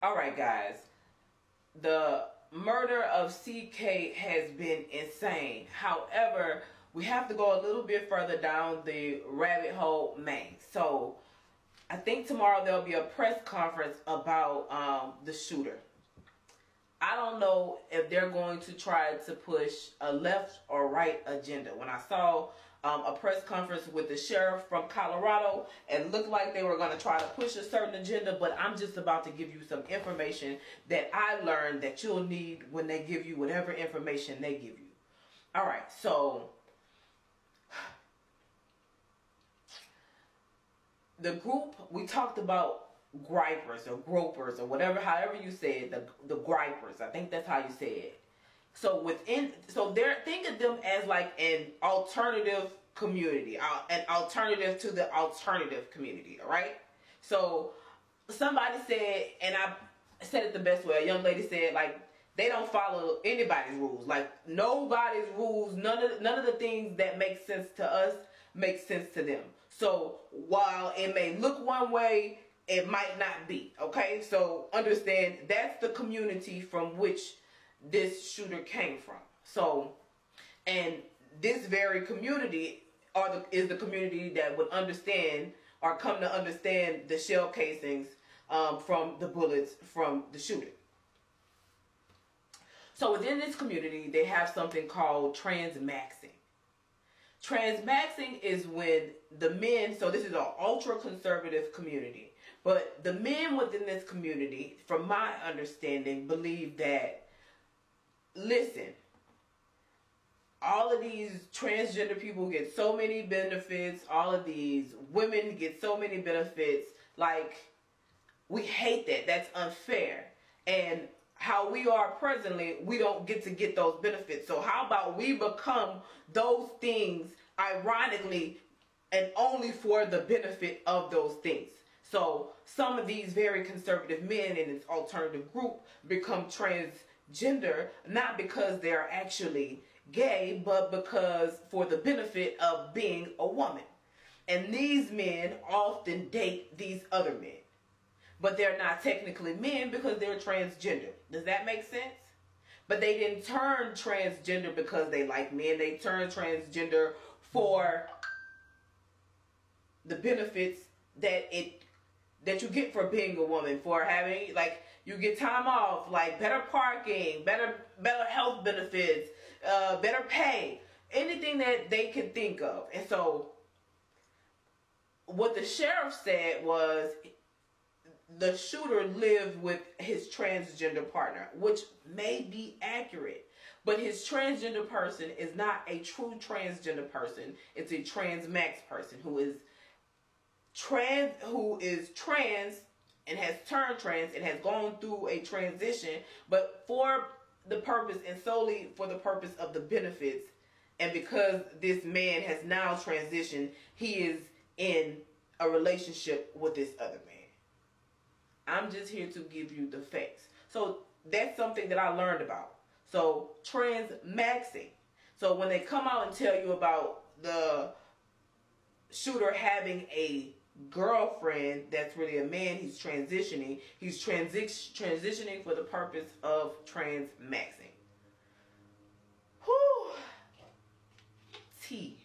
Alright guys, the murder of CK has been insane. However, we have to go a little bit further down the rabbit hole main. So I think tomorrow there'll be a press conference about the shooter. I don't know if they're going to try to push a left or right agenda. When I saw a press conference with the sheriff from Colorado, it looked like they were going to try to push a certain agenda, but I'm just about to give you some information that I learned that you'll need when they give you whatever information they give you. Alright, so the group, we talked about gripers or gropers or whatever, however you say it, the gripers. I think that's how you say it. So they're think of them as like an alternative community, an alternative to the alternative community. All right. So somebody said, and I said it the best way. A young lady said, like, they don't follow anybody's rules. Like, nobody's rules. None of the things that make sense to us make sense to them. So while it may look one way, it might not be. Okay, so understand that's the community from which this shooter came from. So, and this very community is the community that would understand or come to understand the shell casings from the bullets from the shooter. So within this community, they have something called TransMaxxing. TransMaxxing is when the men, so this is an ultra conservative community, but the men within this community, from my understanding, believe that, listen, all of these transgender people get so many benefits, all of these women get so many benefits, like, we hate that. That's unfair. And how we are presently, we don't get to get those benefits. So how about we become those things, ironically, and only for the benefit of those things. So some of these very conservative men in this alternative group become transgender, not because they're actually gay, but because for the benefit of being a woman. And these men often date these other men. But they're not technically men because they're transgender. Does that make sense? But they didn't turn transgender because they like men. They turned transgender for the benefits that you get for being a woman, for having, like, you get time off, like better parking, better health benefits, better pay, anything that they could think of. And so what the sheriff said was, the shooter lived with his transgender partner, which may be accurate, but his transgender person is not a true transgender person. It's a transmax person who is trans and has turned trans and has gone through a transition, but for the purpose and solely for the purpose of the benefits. And because this man has now transitioned, he is in a relationship with this other man. I'm just here to give you the facts. So that's something that I learned about. So TransMaxxing. So when they come out and tell you about the shooter having a girlfriend that's really a man, he's transitioning. He's transitioning for the purpose of TransMaxxing. Whew. T.